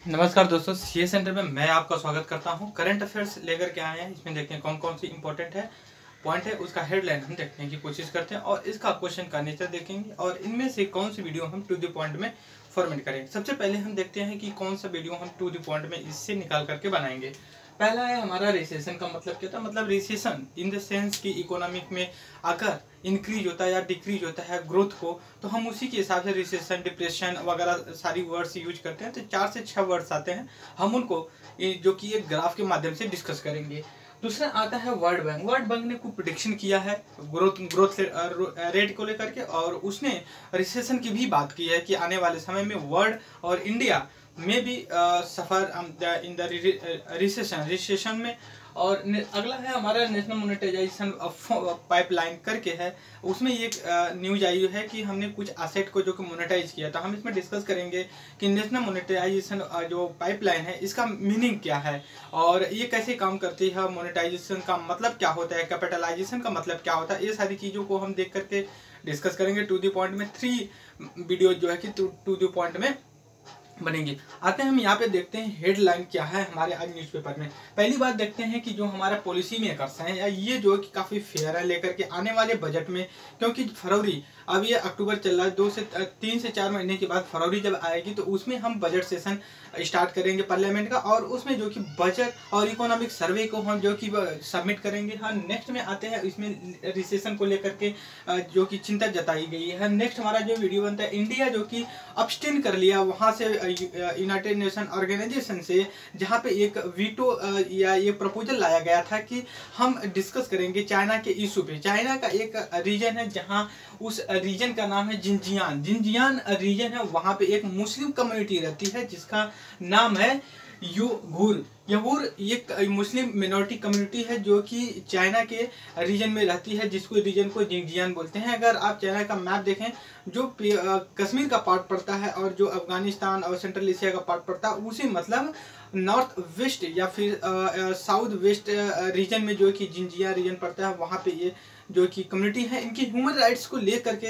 नमस्कार दोस्तों, CA centre में मैं आपका स्वागत करता हूं। करंट अफेयर्स लेकर के आए हैं। इसमें देखते हैं कौन कौन सी इंपॉर्टेंट है पॉइंट है, उसका हेडलाइन हम देखने की कोशिश करते हैं और इसका क्वेश्चन का नेचर देखेंगे और इनमें से कौन सी वीडियो हम टू द पॉइंट में फॉर्मेट करेंगे। सबसे पहले हम देखते हैं कि कौन सा वीडियो हम टू द पॉइंट में इससे निकाल करके बनाएंगे। पहला है हमारा रिसेशन का मतलब क्या था। मतलब रिसेशन इन द सेंस कि इकोनॉमिक में अगर इंक्रीज होता है या डिक्रीज होता है ग्रोथ को, तो हम उसी के हिसाब से रिसेशन, डिप्रेशन वगैरह सारी वर्ड्स यूज करते हैं। तो 4 से 6 वर्ड्स आते हैं, हम उनको जो कि एक ग्राफ के माध्यम से डिस्कस करेंगे। दूसरा आता है वर्ल्ड बैंक। वर्ल्ड बैंक ने कुछ प्रेडिक्शन किया है ग्रोथ रेट को लेकर के, और उसने रिसेशन की भी बात की है कि आने वाले समय में वर्ल्ड और इंडिया में भी सफर इन द रिसेशन में। और अगला है हमारा नेशनल मोनेटाइजेशन पाइपलाइन करके है। उसमें एक न्यूज आई है कि हमने कुछ एसेट को जो कि मोनेटाइज किया था। हम इसमें डिस्कस करेंगे कि नेशनल मोनेटाइजेशन जो पाइपलाइन है इसका मीनिंग क्या है और ये कैसे काम करती है। मोनेटाइजेशन का मतलब क्या होता है, कैपिटलाइजेशन का मतलब क्या होता है, ये सारी चीज़ों को हम देख करके डिस्कस करेंगे टू द पॉइंट में। 3 वीडियो जो है कि टू द पॉइंट में बनेंगे। आते हैं हम यहाँ पे देखते हैं हेडलाइन क्या है हमारे आज न्यूज़पेपर में। पहली बात देखते हैं कि जो हमारा पॉलिसी मेकर्स हैं या ये जो कि काफ़ी फेयर है लेकर के आने वाले बजट में, क्योंकि फरवरी, अब ये अक्टूबर चल रहा है, 3 से 4 महीने के बाद फरवरी जब आएगी तो उसमें हम बजट सेशन स्टार्ट करेंगे पार्लियामेंट का, और उसमें जो कि बजट और इकोनॉमिक सर्वे को हम जो कि सबमिट करेंगे। हाँ, नेक्स्ट में आते हैं, इसमें रिसेशन को लेकर के जो कि चिंता जताई गई है। नेक्स्ट हमारा जो वीडियो बनता है, इंडिया जो कि अब्सटेन कर लिया वहाँ से यूनाइटेड नेशन ऑर्गेनाइजेशन से, जहाँ पे एक वीटो या ये प्रपोजल लाया गया था कि हम डिस्कस करेंगे चाइना के इशू पे। चाइना का एक रीजन है जहाँ उस रीजन का नाम है जिनजियान रीजन है। वहाँ पे एक मुस्लिम कम्युनिटी रहती है जिसका नाम है यहूर एक मुस्लिम मिनॉरिटी कम्युनिटी है जो कि चाइना के रीजन में रहती है, जिसको रीजन को जिनजियान बोलते हैं। अगर आप चाइना का मैप देखें, जो कश्मीर का पार्ट पड़ता है और जो अफगानिस्तान और सेंट्रल एशिया का पार्ट पड़ता है, उसी मतलब नॉर्थ वेस्ट या फिर साउथ वेस्ट रीजन में जो कि जिनजिया रीजन पड़ता है, वहाँ पे ये जो कि कम्युनिटी है, इनकी ह्यूमन राइट्स को लेकर के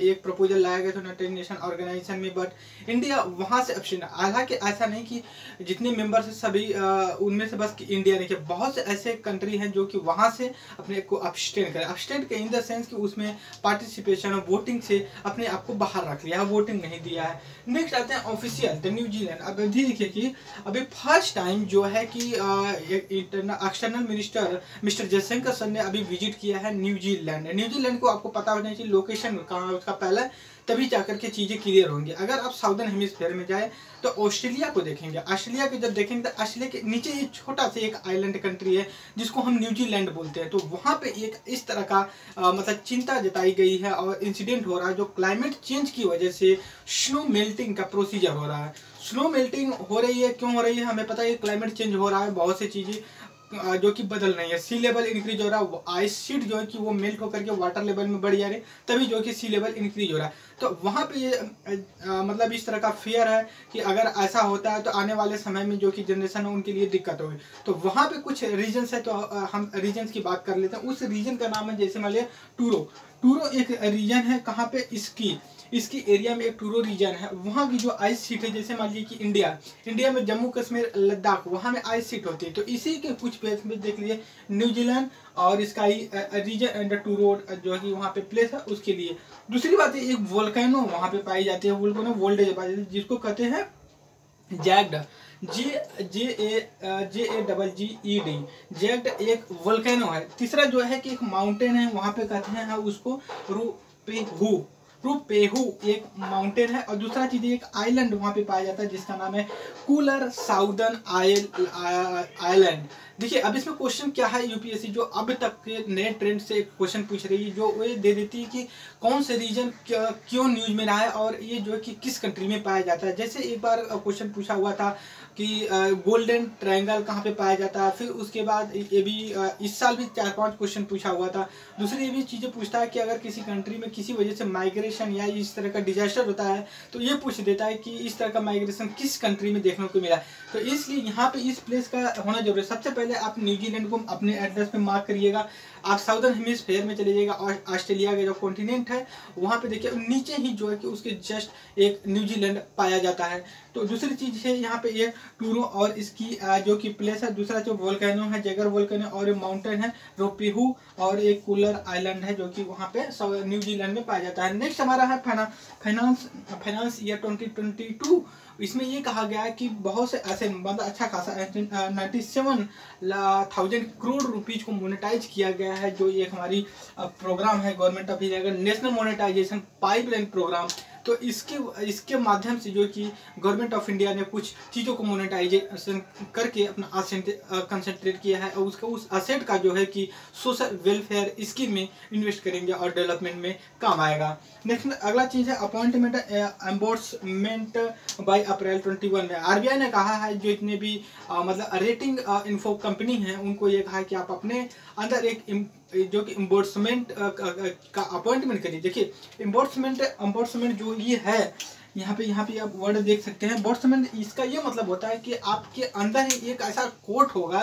एक प्रपोजल लाया गया था यूनाइटेड नेशन ऑर्गेनाइजेशन में। बट इंडिया वहाँ से अब्सटेन, हालांकि ऐसा नहीं कि जितने मेंबर्स हैं सभी उनमें से बस इंडिया नहीं, कि बहुत से ऐसे कंट्री हैं जो कि वहाँ से अपने को अब्सटेन करें। अब्सटेन के इन द सेंस कि उसमें पार्टिसिपेशन और वोटिंग से अपने आप को बाहर रख लिया है, वोटिंग नहीं दिया है। नेक्स्ट आते हैं ऑफिशियल द न्यूजीलैंड। अब देखिए कि अभी फर्स्ट टाइम जो है कि external minister mister Jaishankar sir ने अभी विजिट किया है न्यूजीलैंड को। आपको पता होना चाहिए लोकेशन कहाँ है उसका पहले, तभी जाकर के चीज़ें क्लियर होंगी। अगर आप साउदर्न हेमिस्फीयर में जाए तो ऑस्ट्रेलिया को देखेंगे। ऑस्ट्रेलिया के जब देखेंगे तो ऑस्ट्रेलिया के नीचे ये छोटा सा एक आइलैंड कंट्री है जिसको हम न्यूजीलैंड बोलते हैं। तो वहाँ पे एक इस तरह का मतलब चिंता जताई गई है और इंसिडेंट हो रहा है जो क्लाइमेट चेंज की वजह से स्नो मेल्टिंग का प्रोसीजर हो रहा है। स्नो मेल्टिंग हो रही है, क्यों हो रही है हमें पता है, क्लाइमेट चेंज हो रहा है, बहुत सी चीज़ें जो कि बदल रही है। सी लेवल इंक्रीज हो रहा है, आइस शीट जो है कि वो मेल्ट होकर के वाटर लेवल में बढ़ जा रही है, तभी जो कि सी लेवल इंक्रीज हो रहा है। तो वहाँ पे ये मतलब इस तरह का फियर है कि अगर ऐसा होता है तो आने वाले समय में जो कि जनरेशन है उनके लिए दिक्कत होगी। तो वहाँ पे कुछ रीजन्स है, तो हम रीजन्स की बात कर लेते हैं। उस रीजन का नाम है, जैसे मान लिया टूरो एक रीजन है। कहाँ पे, इसकी एरिया में एक टूरो रीजन है। वहाँ की जो आइस शीट है, जैसे मान लीजिए कि इंडिया में जम्मू कश्मीर लद्दाख, वहाँ में आइस शीट होती है। तो इसी के कुछ प्लेस में देख लीजिए न्यूजीलैंड और इसका ही रीजन एंड टूरो जो है कि वहाँ पे प्लेस है उसके लिए। दूसरी बात है, एक वोल्केनो वहाँ पे पाई जाती है, वोल्केनो वोल्टेज पाई जाती है, जिसको कहते हैं जैक्ड, JAGGED। जैक्ड एक वोल्केनो है। तीसरा जो है कि एक माउंटेन है, वहाँ पे कहते हैं उसको रूपेहू एक माउंटेन है। और दूसरा चीज एक आइलैंड वहाँ पे पाया जाता है जिसका नाम है कूलर साउदर्न आइलैंड। देखिए अब इसमें क्वेश्चन क्या है, यूपीएससी जो अब तक के नए ट्रेंड से क्वेश्चन पूछ रही है, जो ये दे देती है कि कौन से रीजन क्यों न्यूज में रहा है और ये जो है कि किस कंट्री में पाया जाता है। जैसे एक बार क्वेश्चन पूछा हुआ था कि गोल्डन ट्रायंगल कहाँ पे पाया जाता है। फिर उसके बाद ये भी इस साल भी 4-5 क्वेश्चन पूछा हुआ था। दूसरी ये भी चीज़ें पूछता है कि अगर किसी कंट्री में किसी वजह से माइग्रेशन या इस तरह का डिजास्टर होता है तो ये पूछ देता है कि इस तरह का माइग्रेशन किस कंट्री में देखने को मिला। तो इसलिए यहाँ पे इस प्लेस का होना जरूरी है। सबसे पहले जाए आप न्यूजीलैंड को अपने एड्रेस पे मार्क करिएगा। आप साउदर्न हेमिस्फीयर में चले जाइएगा और ऑस्ट्रेलिया का जो कॉन्टिनेंट है वहाँ पे देखिए नीचे ही जो है कि उसके जस्ट एक न्यूजीलैंड पाया जाता है। तो दूसरी चीज़ है यहाँ पे ये टूरो और इसकी जो कि प्लेस है। दूसरा जो वोल्केनो है जैगर वोल्केनो और माउंटेन है रोपीहू और एक कूलर आइलैंड है जो कि वहाँ पे न्यूजीलैंड में पाया जाता है। नेक्स्ट हमारा है फाइनेंस ईयर 2022। इसमें ये कहा गया है कि बहुत से ऐसे मतलब अच्छा खासा 97,000 करोड़ रुपीज को मोनेटाइज किया गया है। जो ये हमारी प्रोग्राम है गवर्नमेंट ऑफ इंडिया का नेशनल मोनेटाइजेशन पाइपलाइन प्रोग्राम। तो इसके माध्यम से जो कि गवर्नमेंट ऑफ इंडिया ने कुछ चीज़ों को मोनेटाइजेशन करके अपना कंसंट्रेट किया है और उसका उस असेट का जो है कि सोशल वेलफेयर स्कीम में इन्वेस्ट करेंगे और डेवलपमेंट में काम आएगा। नेक्स्ट अगला चीज़ है अपॉइंटमेंट एम्बोर्समेंट बाय अप्रैल 21 में आरबीआई ने कहा है जो इतने भी मतलब रेटिंग इन्फो कंपनी है उनको ये कहा है कि आप अपने अंदर एक जो कि एम्बोर्समेंट का अपॉइंटमेंट करिए। देखिए एम्बोर्समेंट जो ये है यहाँ पे आप वर्ड देख सकते हैं। एम्बोर्समेंट इसका ये मतलब होता है कि आपके अंदर ही एक ऐसा कोर्ट होगा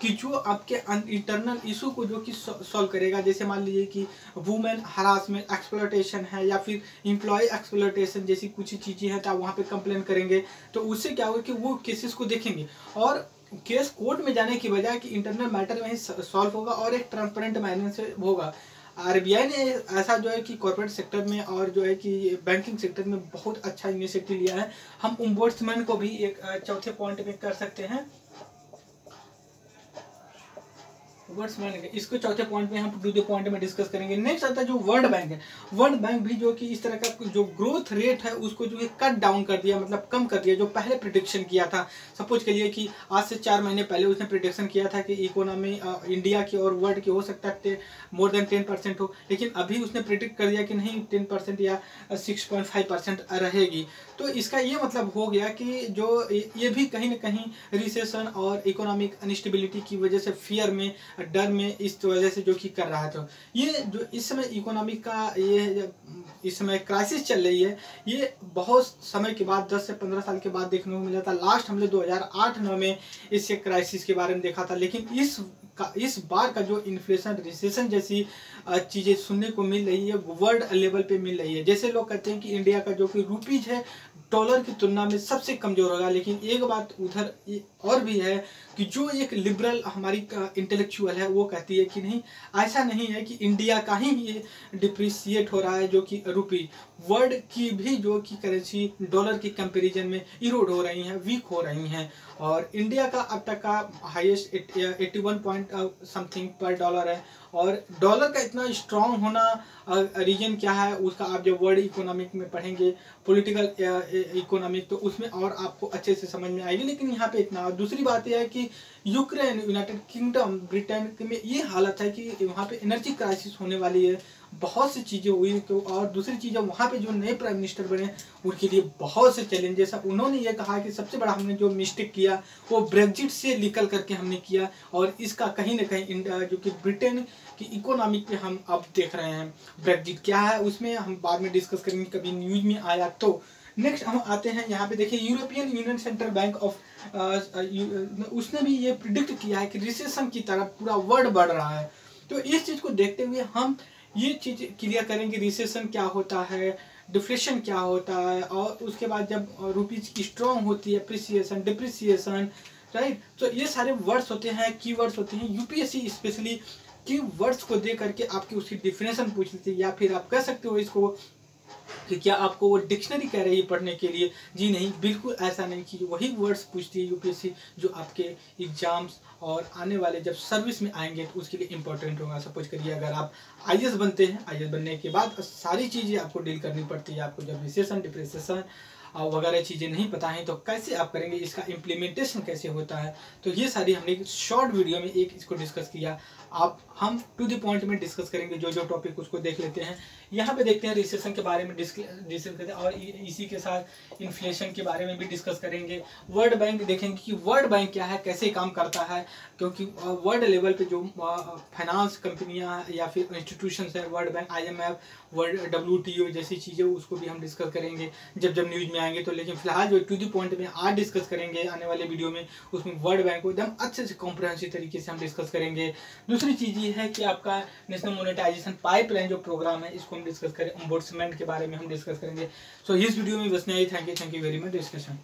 कि जो आपके इंटरनल इशू को जो कि सॉल्व करेगा। जैसे मान लीजिए कि वुमेन हरासमेंट एक्सप्लॉयटेशन है या फिर एम्प्लॉय एक्सप्लॉयटेशन जैसी कुछ चीज़ें हैं तो आप वहाँ पे कंप्लेन करेंगे तो उससे क्या होगा कि वो केसेस को देखेंगे और केस कोर्ट में जाने की बजाय कि इंटरनल मैटर में ही सॉल्व होगा और एक ट्रांसपेरेंट मैनर से होगा। आरबीआई ने ऐसा जो है कि कॉर्पोरेट सेक्टर में और जो है कि बैंकिंग सेक्टर में बहुत अच्छा इनिशिएटिव लिया है। हम ओम्बुड्समैन को भी एक चौथे पॉइंट में कर सकते हैं। इसको चौथे पॉइंट में हम दूसरे पॉइंट में डिस्कस करेंगे। नेक्स्ट आता है जो वर्ल्ड बैंक है। वर्ल्ड बैंक भी जो कि इस तरह का जो ग्रोथ रेट है उसको जो है कट डाउन कर दिया मतलब कम कर दिया। जो पहले प्रिडिक्शन किया था सपोज करिए कि आज से 4 महीने पहले उसने प्रिडिक्शन किया था कि इकोनॉमी इंडिया की और वर्ल्ड की हो सकता है मोर देन 10% हो, लेकिन अभी उसने प्रिडिक्ट कर दिया कि नहीं 10% या 6.5% रहेगी। तो इसका ये मतलब हो गया कि जो ये भी कहीं ना कहीं रिसेशन और इकोनॉमिक अनस्टेबिलिटी की वजह से फियर में डर में इस वजह से जो कि कर रहा था। ये जो इस समय इकोनॉमी का ये इस समय क्राइसिस चल रही है ये बहुत समय के बाद 10 से 15 साल के बाद देखने को मिला था। लास्ट हमने 2008-9 में इससे क्राइसिस के बारे में देखा था, लेकिन इस बार का जो इन्फ्लेशन रिसेशन जैसी चीज़ें सुनने को मिल रही है वर्ल्ड लेवल पे मिल रही है। जैसे लोग कहते हैं कि इंडिया का जो कि रुपीज है डॉलर की तुलना में सबसे कमजोर होगा, लेकिन एक बात उधर और भी है कि जो एक लिबरल हमारी इंटेलेक्चुअल है वो कहती है कि नहीं ऐसा नहीं है कि इंडिया का ही ये डिप्रिसिएट हो रहा है, जो कि रुपी वर्ल्ड की भी जो कि करेंसी डॉलर की कंपैरिजन में इरोड हो रही हैं वीक हो रही हैं। और इंडिया का अब तक का हाईएस्ट 81 पॉइंट समथिंग पर डॉलर है। और डॉलर का इतना स्ट्रांग होना रीजन क्या है उसका आप जब वर्ल्ड इकोनॉमिक में पढ़ेंगे पॉलिटिकल इकोनॉमिक तो उसमें और आपको अच्छे से समझ में आएगी। लेकिन यहाँ पे इतना दूसरी बात यह है कि यूक्रेन यूनाइटेड किंगडम ब्रिटेन में ये हालत है कि वहाँ पे एनर्जी क्राइसिस होने वाली है, बहुत सी चीज़ें हुई। तो और दूसरी चीज़ वहाँ पे जो नए प्राइम मिनिस्टर बने उनके लिए बहुत से चैलेंजेस है। उन्होंने ये कहा कि सबसे बड़ा हमने जो मिस्टेक किया वो ब्रेग्जिट से निकल करके हमने किया और इसका कहीं ना कहीं जो कि ब्रिटेन की इकोनॉमिक पे हम अब देख रहे हैं। ब्रेग्जिट क्या है उसमें हम बाद में डिस्कस करेंगे कभी न्यूज में आया तो। नेक्स्ट हम आते हैं यहाँ पे देखिए European union central bank of उसने भी ये प्रिडिक्ट किया है कि रिसेशन की तरफ पूरा वर्ल्ड बढ़ रहा है। तो इस चीज़ को देखते हुए हम ये चीज़ क्लियर करेंगे रिसेशन क्या होता है, डिफ्लेशन क्या होता है और उसके बाद जब रुपीज की स्ट्रॉन्ग होती है अप्रिसिएशन डिप्रिसिएशन राइट। तो ये सारे वर्ड्स होते हैं की वर्ड्स होते हैं। यूपीएससी स्पेशली की वर्ड्स को दे करके आपकी उसकी डिफिनेशन पूछ लेती है या फिर आप कह सकते हो इसको कि क्या आपको वो डिक्शनरी कह रही है पढ़ने के लिए। जी नहीं, बिल्कुल ऐसा नहीं कि वही वर्ड्स पूछती है यूपीएससी जो आपके एग्जाम्स और आने वाले जब सर्विस में आएंगे तो उसके लिए इंपॉर्टेंट होगा। सपोज करिए अगर आप आईएएस बनते हैं, आईएएस बनने के बाद सारी चीज़ें आपको डील करनी पड़ती है। आपको जब रिसेशन डिप्रेशन वगैरह चीज़ें नहीं पता हैं तो कैसे आप करेंगे, इसका इम्प्लीमेंटेशन कैसे होता है। तो ये सारी हमने एक शॉर्ट वीडियो में एक इसको डिस्कस किया। आप हम टू द पॉइंट में डिस्कस करेंगे जो जो टॉपिक उसको देख लेते हैं। यहाँ पे देखते हैं रिसेशन के बारे में डिस्कस करते हैं और इसी के साथ इन्फ्लेशन के बारे में भी डिस्कस करेंगे। वर्ल्ड बैंक देखेंगे कि वर्ल्ड बैंक क्या है, कैसे काम करता है, क्योंकि वर्ल्ड लेवल पे जो फाइनेंस कंपनियां या फिर इंस्टीट्यूशंस है, world bank, IMF, world WTO जैसी चीज़ें, उसको भी हम डिस्कस करेंगे जब जब न्यूज़ में आएंगे। तो लेकिन फिलहाल जो टू द पॉइंट में आज डिस्कस करेंगे आने वाले वीडियो में, उसमें वर्ल्ड बैंक को एकदम अच्छे से कॉम्प्रिहेंसिव तरीके से हम डिस्कस करेंगे। दूसरी चीज़ ये है कि आपका नेशनल मोनेटाइजेशन पाइपलाइन जो प्रोग्राम है, इसको हम डिस्कस करें, ओम्बुड्समैन के बारे में हम डिस्कस करेंगे। सो इस वीडियो में बस नहीं, thank you very much discussion.